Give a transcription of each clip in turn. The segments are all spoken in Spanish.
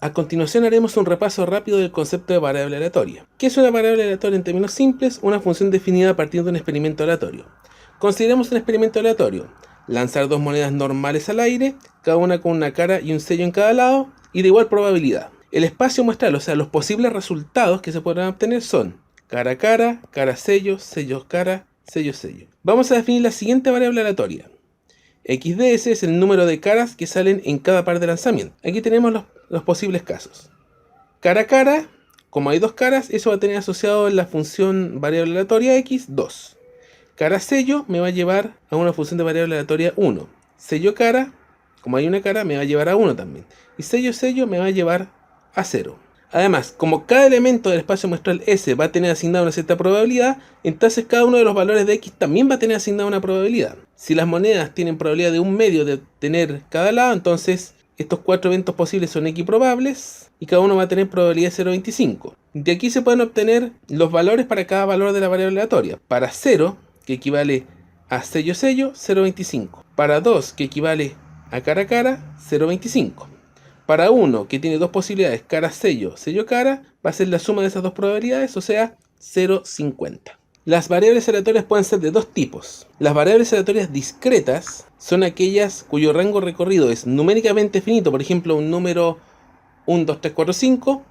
A continuación haremos un repaso rápido del concepto de variable aleatoria. ¿Qué es una variable aleatoria en términos simples? Una función definida a partir de un experimento aleatorio. Consideremos un experimento aleatorio. Lanzar dos monedas normales al aire, cada una con una cara y un sello en cada lado, y de igual probabilidad. El espacio muestral, o sea, los posibles resultados que se podrán obtener son cara, cara, sello, cara, sello, sello. Vamos a definir la siguiente variable aleatoria. XDS es el número de caras que salen en cada par de lanzamiento. Aquí tenemos los posibles casos. Cara, como hay dos caras, eso va a tener asociado en la función variable aleatoria x 2. Cara sello me va a llevar a una función de variable aleatoria 1. Sello cara, como hay una cara, me va a llevar a 1 también. Y sello me va a llevar a 0. Además, como cada elemento del espacio muestral S va a tener asignada una cierta probabilidad, entonces cada uno de los valores de X también va a tener asignada una probabilidad. Si las monedas tienen probabilidad de 1/2 de tener cada lado, entonces estos 4 eventos posibles son equiprobables y cada uno va a tener probabilidad de 0,25. De aquí se pueden obtener los valores para cada valor de la variable aleatoria. Para 0, que equivale a sello, 0,25. Para 2, que equivale a cara, 0,25. Para 1, que tiene dos posibilidades, cara, sello, cara, va a ser la suma de esas dos probabilidades, o sea, 0,50. Las variables aleatorias pueden ser de dos tipos. Las variables aleatorias discretas son aquellas cuyo rango recorrido es numéricamente finito, por ejemplo, un número 1, 2, 3, 4, 5,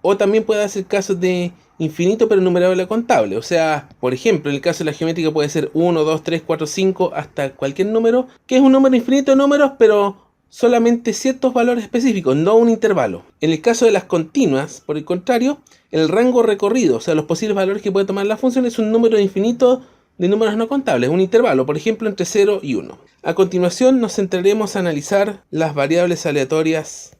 o también puede ser casos de infinito pero numerable contable. O sea, por ejemplo, en el caso de la geométrica puede ser 1, 2, 3, 4, 5, hasta cualquier número, que es un número infinito de números, pero solamente ciertos valores específicos, no un intervalo. En el caso de las continuas, por el contrario, el rango recorrido, o sea, los posibles valores que puede tomar la función es un número infinito de números no contables, un intervalo, por ejemplo, entre 0 y 1. A continuación nos centraremos a analizar las variables aleatorias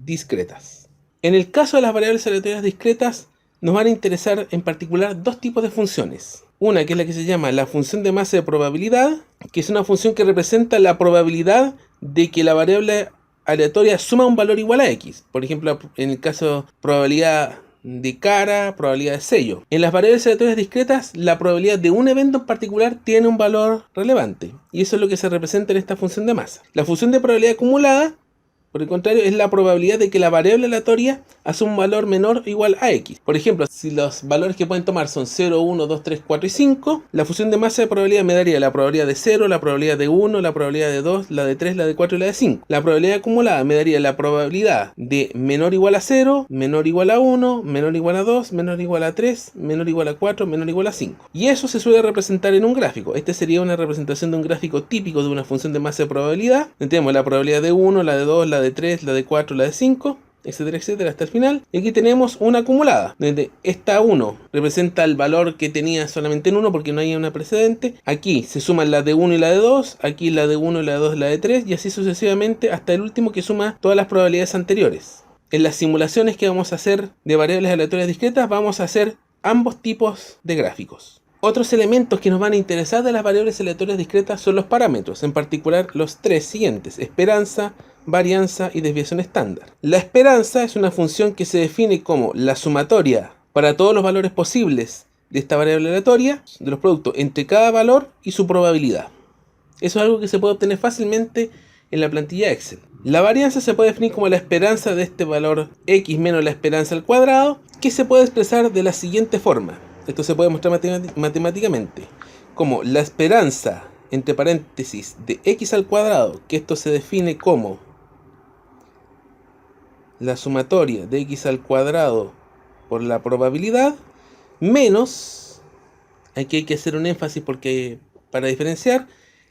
discretas. En el caso de las variables aleatorias discretas, nos van a interesar en particular dos tipos de funciones. Una que es la que se llama la función de masa de probabilidad, que es una función que representa la probabilidad de que la variable aleatoria suma un valor igual a x. Por ejemplo, en el caso probabilidad de cara, probabilidad de sello. En las variables aleatorias discretas, la probabilidad de un evento en particular tiene un valor relevante. Y eso es lo que se representa en esta función de masa. La función de probabilidad acumulada, por el contrario, es la probabilidad de que la variable aleatoria asuma un valor menor o igual a x. Por ejemplo, si los valores que pueden tomar son 0, 1, 2, 3, 4 y 5, la función de masa de probabilidad me daría la probabilidad de 0, la probabilidad de 1, la probabilidad de 2, la de 3, la de 4 y la de 5. La probabilidad acumulada me daría la probabilidad de menor o igual a 0, menor o igual a 1, menor o igual a 2, menor o igual a 3, menor o igual a 4, menor o igual a 5. Y eso se suele representar en un gráfico. Este sería una representación de un gráfico típico de una función de masa de probabilidad. Tenemos la probabilidad de 1, la de 2, la de 3, la de 4, la de 5, etcétera, etcétera, hasta el final. Y aquí tenemos una acumulada, donde esta 1 representa el valor que tenía solamente en 1 porque no hay una precedente. Aquí se suman la de 1 y la de 2, aquí la de 1 y la de 2 y la de 3, y así sucesivamente hasta el último que suma todas las probabilidades anteriores. En las simulaciones que vamos a hacer de variables aleatorias discretas, vamos a hacer ambos tipos de gráficos. Otros elementos que nos van a interesar de las variables aleatorias discretas son los parámetros, en particular los tres siguientes: esperanza, varianza y desviación estándar. La esperanza es una función que se define como la sumatoria para todos los valores posibles de esta variable aleatoria, de los productos entre cada valor y su probabilidad. Eso es algo que se puede obtener fácilmente en la plantilla Excel. La varianza se puede definir como la esperanza de este valor x menos la esperanza al cuadrado, que se puede expresar de la siguiente forma. Esto se puede mostrar matemáticamente como la esperanza, entre paréntesis, de x al cuadrado, que esto se define como la sumatoria de x al cuadrado por la probabilidad, menos, aquí hay que hacer un énfasis porque para diferenciar,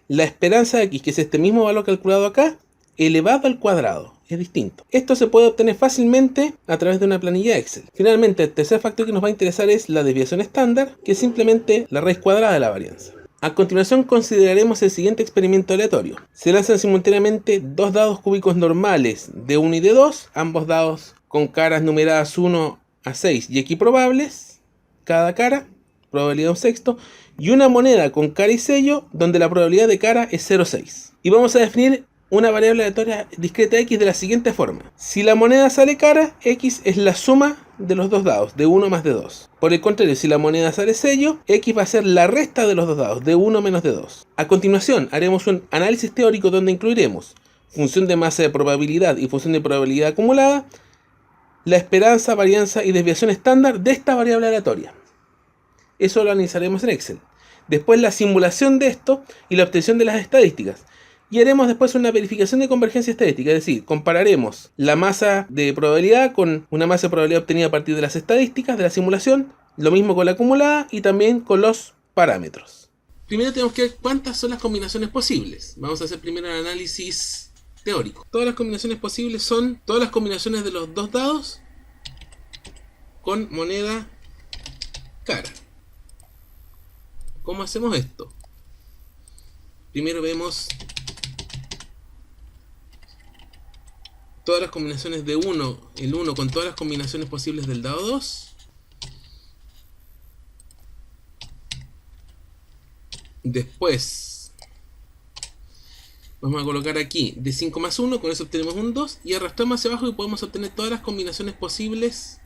la esperanza de x, que es este mismo valor calculado acá, elevado al cuadrado. Es distinto. Esto se puede obtener fácilmente a través de una planilla Excel. Finalmente, el tercer factor que nos va a interesar es la desviación estándar, que es simplemente la raíz cuadrada de la varianza. A continuación consideraremos el siguiente experimento aleatorio. Se lanzan simultáneamente dos dados cúbicos normales de 1 y de 2, ambos dados con caras numeradas 1 a 6 y equiprobables, cada cara, probabilidad 1/6, y una moneda con cara y sello donde la probabilidad de cara es 0,6. Y vamos a definir una variable aleatoria discreta x de la siguiente forma. Si la moneda sale cara, x es la suma de los dos dados, de 1 más de 2. Por el contrario, si la moneda sale sello, x va a ser la resta de los dos dados, de 1 menos de 2. A continuación, haremos un análisis teórico donde incluiremos función de masa de probabilidad y función de probabilidad acumulada, la esperanza, varianza y desviación estándar de esta variable aleatoria. Eso lo analizaremos en Excel. Después la simulación de esto y la obtención de las estadísticas. Y haremos después una verificación de convergencia estadística, es decir, compararemos la masa de probabilidad con una masa de probabilidad obtenida a partir de las estadísticas de la simulación, lo mismo con la acumulada y también con los parámetros. Primero tenemos que ver cuántas son las combinaciones posibles. Vamos a hacer primero el análisis teórico. Todas las combinaciones posibles son todas las combinaciones de los dos dados con moneda cara. ¿Cómo hacemos esto? Primero vemos todas las combinaciones de 1, el 1 con todas las combinaciones posibles del dado 2. Después vamos a colocar aquí de 5 más 1, con eso obtenemos un 2 y arrastramos hacia abajo y podemos obtener todas las combinaciones posibles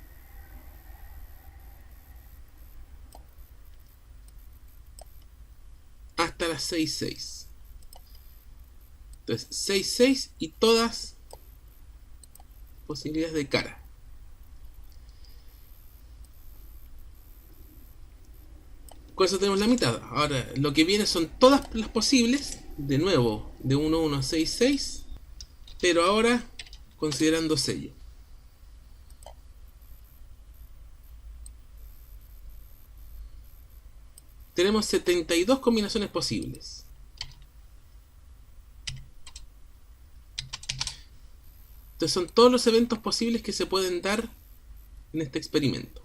hasta las 6, 6. Entonces 6, 6 y todas posibilidades de cara. Con eso tenemos la mitad. Ahora lo que viene son todas las posibles, de nuevo, de 1, 1 a 6, 6, pero ahora considerando sello. Tenemos 72 combinaciones posibles. Entonces son todos los eventos posibles que se pueden dar en este experimento.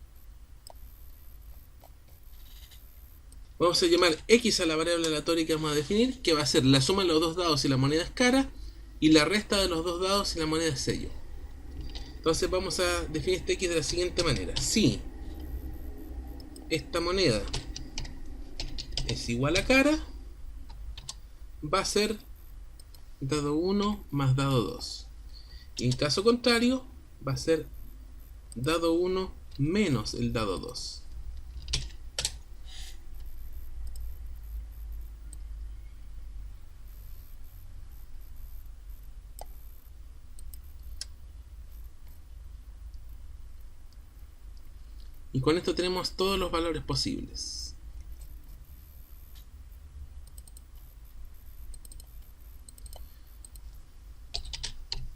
Vamos a llamar X a la variable aleatoria que vamos a definir, que va a ser la suma de los dos dados si la moneda es cara y la resta de los dos dados si la moneda es sello. Entonces vamos a definir este X de la siguiente manera. Si esta moneda es igual a cara, va a ser dado 1 más dado 2. Y en caso contrario, va a ser dado 1 menos el dado 2. Y con esto tenemos todos los valores posibles.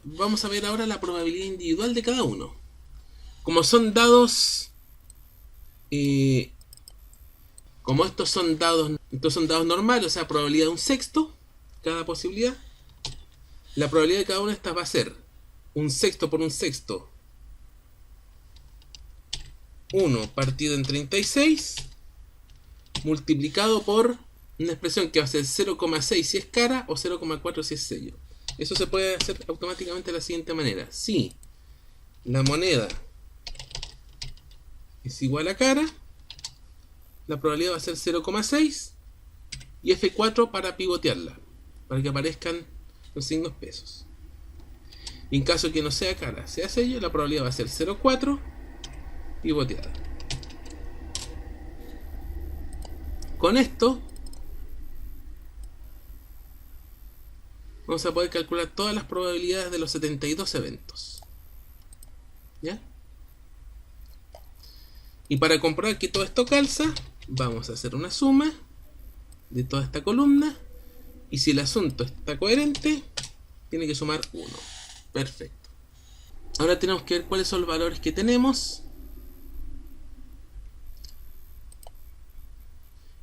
Vamos a ver ahora la probabilidad individual de cada uno. Como son dados, como estos son dados normales, o sea, probabilidad de un sexto, cada posibilidad, la probabilidad de cada una de estas va a ser un sexto por un sexto, 1 partido en 36, multiplicado por una expresión que va a ser 0,6 si es cara o 0,4 si es sello. Eso se puede hacer automáticamente de la siguiente manera. Si la moneda es igual a cara, la probabilidad va a ser 0,6 y F4 para pivotearla, para que aparezcan los signos pesos. Y en caso que no sea cara, sea sello, la probabilidad va a ser 0,4 pivoteada. Con esto vamos a poder calcular todas las probabilidades de los 72 eventos. ¿Ya? Y para comprobar que todo esto calza, vamos a hacer una suma de toda esta columna. Y si el asunto está coherente, tiene que sumar 1. Perfecto. Ahora tenemos que ver cuáles son los valores que tenemos.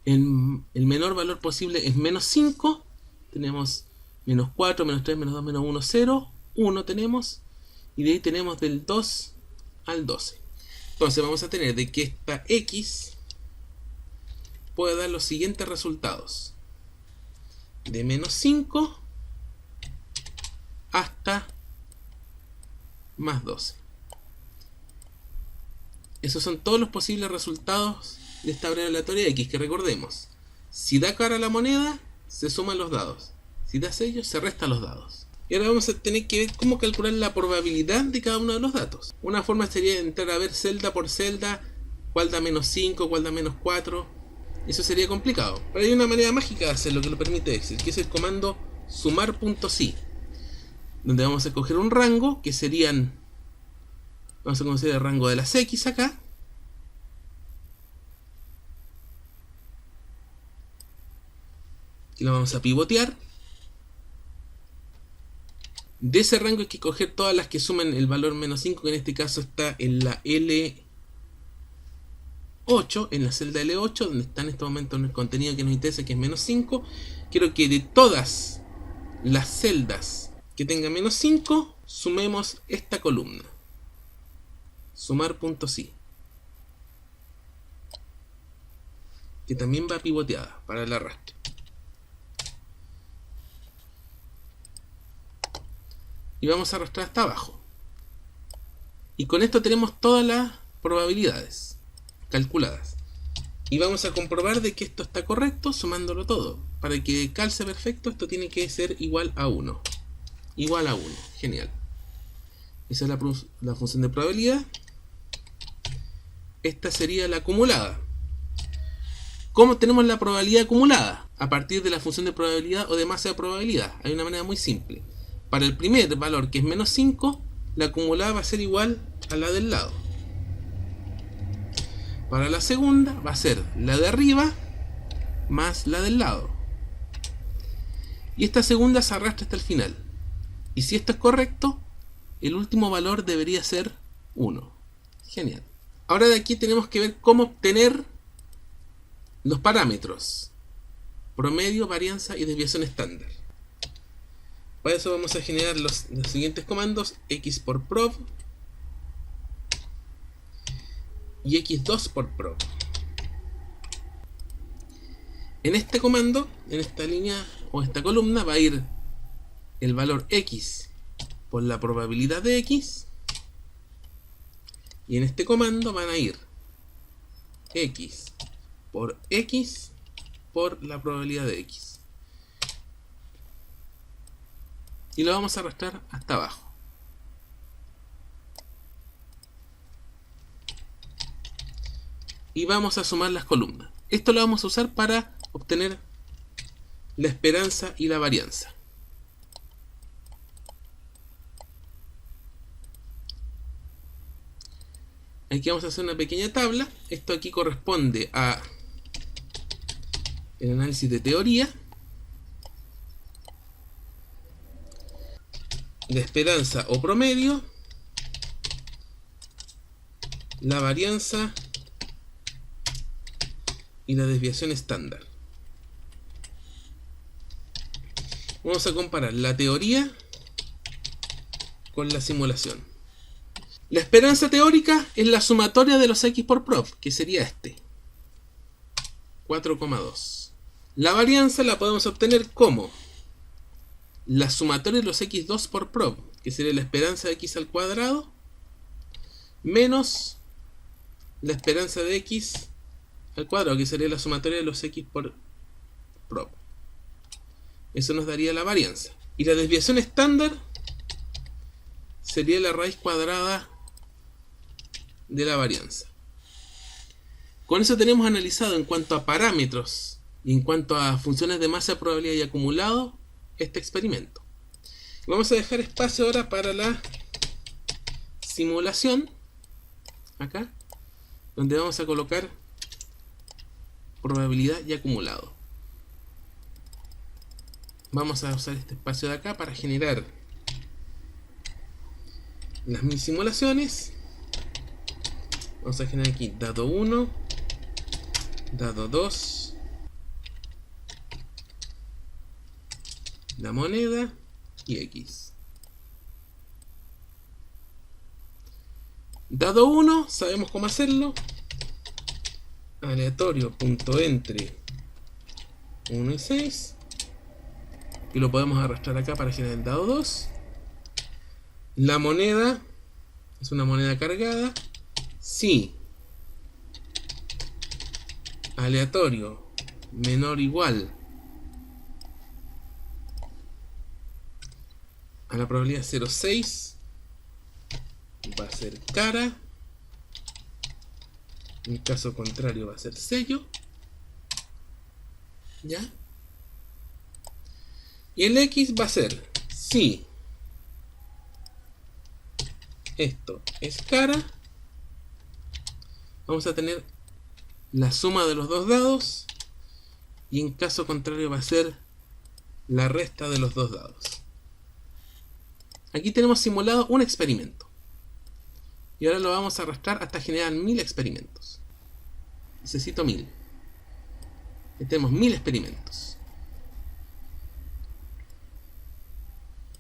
El menor valor posible es menos 5. Tenemos menos 4, menos 3, menos 2, menos 1, 0. 1 tenemos. Y de ahí tenemos del 2 al 12. Entonces vamos a tener de que esta X puede dar los siguientes resultados. De menos 5 hasta más 12. Esos son todos los posibles resultados de esta variable aleatoria X, que recordemos, si da cara a la moneda, se suman los dados. Si da sello, se restan los dados. Y ahora vamos a tener que ver cómo calcular la probabilidad de cada uno de los datos. Una forma sería entrar a ver celda por celda, cuál da menos 5, cuál da menos 4. Eso sería complicado. Pero hay una manera mágica de hacerlo que lo permite Excel, que es el comando sumar.si. donde vamos a escoger un rango que serían, vamos a conocer el rango de las X acá, y lo vamos a pivotear. De ese rango hay que coger todas las que suman el valor menos 5, que en este caso está en la L8, en la celda L8, donde está en este momento en el contenido que nos interesa, que es menos 5. Quiero que de todas las celdas que tengan menos 5, sumemos esta columna. Sumar.si, que también va pivoteada para el arrastre. Y vamos a arrastrar hasta abajo. Y con esto tenemos todas las probabilidades calculadas. Y vamos a comprobar de que esto está correcto sumándolo todo. Para que calce perfecto, esto tiene que ser igual a 1. Igual a 1. Genial. Esa es la función de probabilidad. Esta sería la acumulada. ¿Cómo tenemos la probabilidad acumulada? A partir de la función de probabilidad o de masa de probabilidad. Hay una manera muy simple. Para el primer valor, que es menos 5, la acumulada va a ser igual a la del lado. Para la segunda va a ser la de arriba más la del lado. Y esta segunda se arrastra hasta el final. Y si esto es correcto, el último valor debería ser 1. Genial. Ahora de aquí tenemos que ver cómo obtener los parámetros: promedio, varianza y desviación estándar. Para eso vamos a generar los siguientes comandos: x por prob y x2 por prob. En este comando, en esta línea o esta columna, va a ir el valor x por la probabilidad de x, y en este comando van a ir x por la probabilidad de x. Y lo vamos a arrastrar hasta abajo. Y vamos a sumar las columnas. Esto lo vamos a usar para obtener la esperanza y la varianza. Aquí vamos a hacer una pequeña tabla. Esto aquí corresponde a el análisis de teoría. La esperanza o promedio, la varianza y la desviación estándar. Vamos a comparar la teoría con la simulación. La esperanza teórica es la sumatoria de los x por prob, que sería este, 4,2. La varianza la podemos obtener como la sumatoria de los x2 por prob, que sería la esperanza de x al cuadrado, menos la esperanza de x al cuadrado, que sería la sumatoria de los x por prob. Eso nos daría la varianza. Y la desviación estándar sería la raíz cuadrada de la varianza. Con eso tenemos analizado en cuanto a parámetros y en cuanto a funciones de masa, probabilidad y acumulado este experimento. Vamos a dejar espacio ahora para la simulación, acá, donde vamos a colocar probabilidad y acumulado. Vamos a usar este espacio de acá para generar las mini simulaciones. Vamos a generar aquí dado 1, dado 2, la moneda y x. Dado 1, sabemos cómo hacerlo. Aleatorio punto entre 1 y 6. Y lo podemos arrastrar acá para generar el dado 2. La moneda es una moneda cargada. Si aleatorio menor o igual a la probabilidad 0,6, va a ser cara. En el caso contrario va a ser sello. ¿Ya? Y el x va a ser si esto es cara, vamos a tener la suma de los dos dados, y en caso contrario va a ser la resta de los dos dados. Aquí tenemos simulado un experimento. Y ahora lo vamos a arrastrar hasta generar 1000 experimentos. Necesito 1000. Aquí tenemos 1000 experimentos.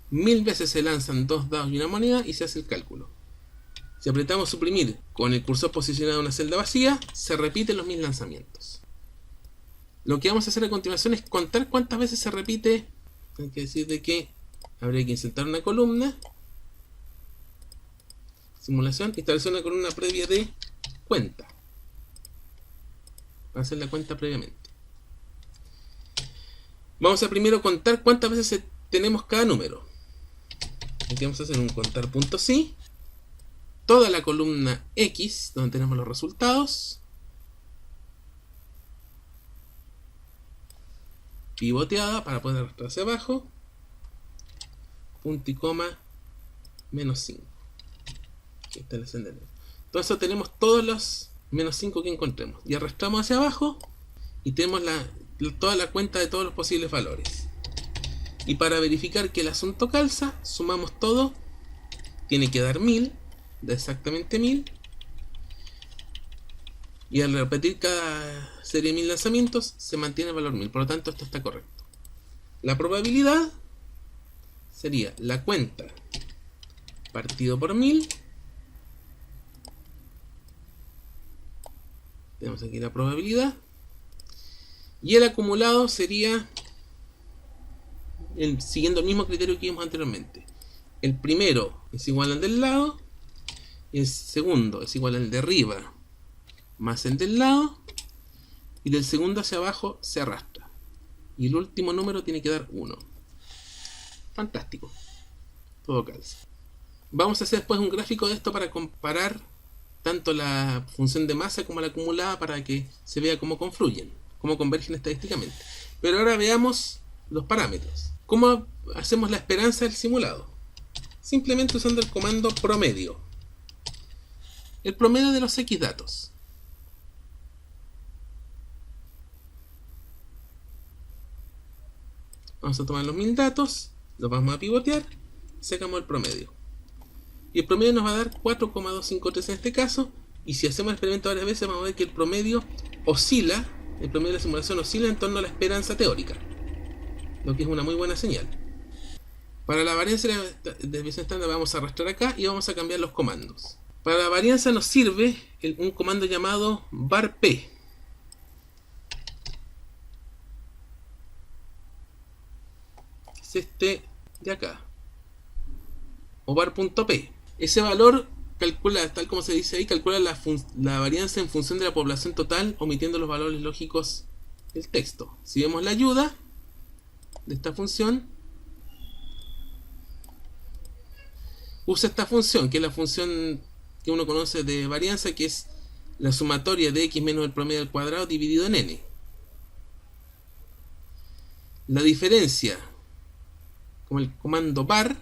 1000 veces se lanzan dos dados y una moneda y se hace el cálculo. Si apretamos suprimir con el cursor posicionado en una celda vacía, se repiten los 1000 lanzamientos. Lo que vamos a hacer a continuación es contar cuántas veces se repite. Hay que decir de que habría que insertar una columna. Simulación, establecer una columna previa de cuenta. Para hacer la cuenta previamente. Vamos a primero contar cuántas veces tenemos cada número. Aquí vamos a hacer un contar.si. Toda la columna X, donde tenemos los resultados. Pivoteada para poder arrastrar hacia abajo. Punto y coma menos 5. Aquí está el ascendente. Todo eso tenemos todos los menos 5 que encontremos. Y arrastramos hacia abajo y tenemos toda la cuenta de todos los posibles valores. Y para verificar que el asunto calza, sumamos todo. Tiene que dar 1000, da exactamente 1000. Y al repetir cada serie de 1000 lanzamientos, se mantiene el valor 1000. Por lo tanto, esto está correcto. La probabilidad sería la cuenta partido por 1000. Tenemos aquí la probabilidad. Y el acumulado sería siguiendo el mismo criterio que vimos anteriormente. El primero es igual al del lado. Y el segundo es igual al de arriba más el del lado. Y del segundo hacia abajo se arrastra. Y el último número tiene que dar 1. Fantástico. Todo calza. Vamos a hacer después un gráfico de esto para comparar tanto la función de masa como la acumulada, para que se vea cómo confluyen, cómo convergen estadísticamente. Pero ahora veamos los parámetros. ¿Cómo hacemos la esperanza del simulado? Simplemente usando el comando promedio. El promedio de los X datos. Vamos a tomar los 1000 datos, los vamos a pivotear, sacamos el promedio. Y el promedio nos va a dar 4,253 en este caso. Y si hacemos el experimento varias veces, vamos a ver que el promedio oscila, el promedio de la simulación oscila en torno a la esperanza teórica, lo que es una muy buena señal. Para la varianza de desviación estándar vamos a arrastrar acá y vamos a cambiar los comandos. Para la varianza nos sirve un comando llamado varp. Es este de acá. O var.p. Ese valor calcula, tal como se dice ahí, calcula la varianza en función de la población total, omitiendo los valores lógicos del texto. Si vemos la ayuda de esta función, usa esta función, que es la función que uno conoce de varianza, que es la sumatoria de x menos el promedio al cuadrado dividido en n. La diferencia, como el comando var,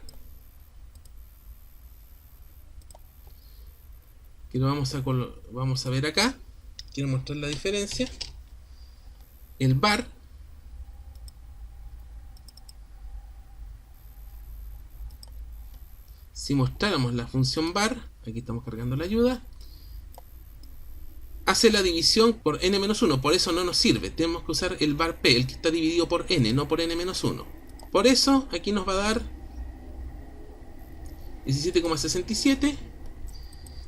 que lo vamos a ver acá. Quiero mostrar la diferencia. El var si mostráramos la función var, aquí estamos cargando la ayuda, hace la división por n-1, por eso no nos sirve. Tenemos que usar el var p, el que está dividido por n, no por n-1. Por eso aquí nos va a dar 17,67,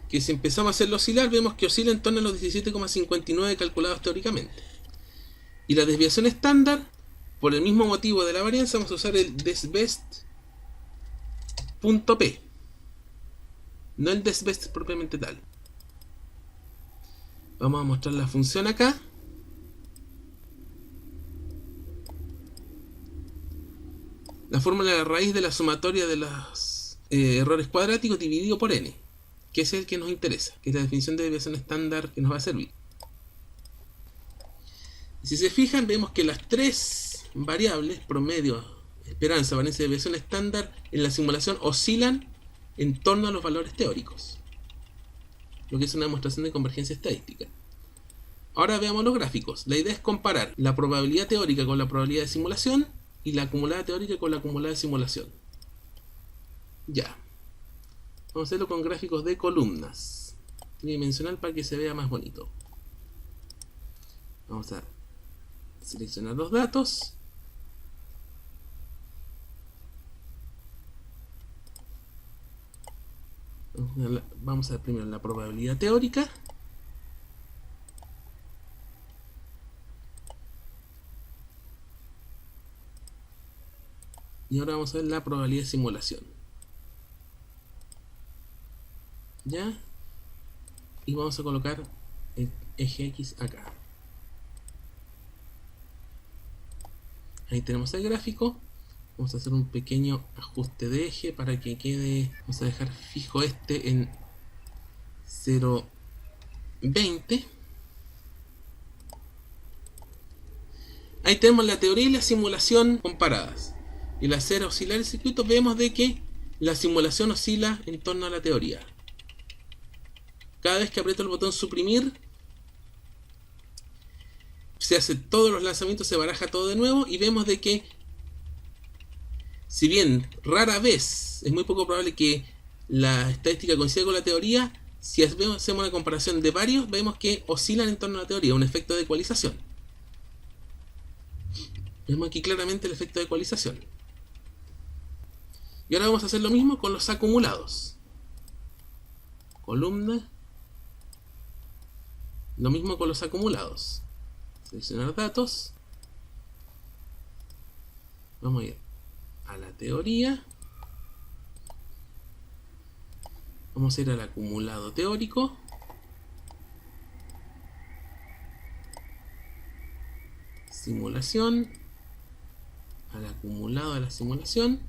que si empezamos a hacerlo oscilar, vemos que oscila en torno a los 17,59 calculados teóricamente. Y la desviación estándar, por el mismo motivo de la varianza, vamos a usar el desbest.p, no el desbest propiamente tal. Vamos a mostrar la función acá. La fórmula de la raíz de la sumatoria de los errores cuadráticos dividido por n, que es el que nos interesa, que es la definición de desviación estándar que nos va a servir. Y si se fijan, vemos que las tres variables, promedio, esperanza, varianza y desviación estándar, en la simulación oscilan en torno a los valores teóricos, lo que es una demostración de convergencia estadística. Ahora veamos los gráficos. La idea es comparar la probabilidad teórica con la probabilidad de simulación y la acumulada teórica con la acumulada de simulación. Ya. Vamos a hacerlo con gráficos de columnas tridimensional para que se vea más bonito. Vamos a seleccionar los datos. Vamos a ver primero la probabilidad teórica. Y ahora vamos a ver la probabilidad de simulación. ¿Ya? Y vamos a colocar el eje X acá. Ahí tenemos el gráfico. Vamos a hacer un pequeño ajuste de eje para que quede. Vamos a dejar fijo este en 0,20. Ahí tenemos la teoría y la simulación comparadas. Y al hacer oscilar el circuito vemos de que la simulación oscila en torno a la teoría. Cada vez que aprieto el botón suprimir, se hace todos los lanzamientos, se baraja todo de nuevo y vemos de que, si bien rara vez, es muy poco probable que la estadística coincida con la teoría, si hacemos una comparación de varios, vemos que oscilan en torno a la teoría, un efecto de ecualización. Vemos aquí claramente el efecto de ecualización. Y ahora vamos a hacer lo mismo con los acumulados. Columna. Lo mismo con los acumulados. Seleccionar datos. Vamos a ir a la teoría. Vamos a ir al acumulado teórico. Simulación. Al acumulado de la simulación.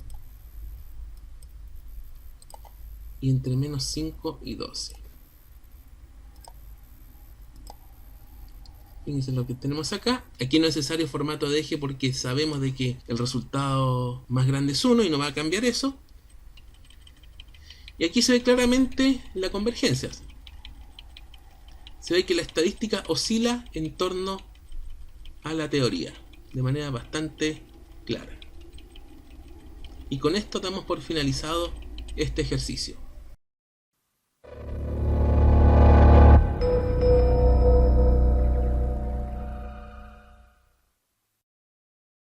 Y entre menos 5 y 12. Fíjense lo que tenemos acá. Aquí no es necesario formato de eje porque sabemos de que el resultado más grande es 1 y no va a cambiar eso. Y aquí se ve claramente la convergencia. Se ve que la estadística oscila en torno a la teoría de manera bastante clara. Y con esto damos por finalizado este ejercicio.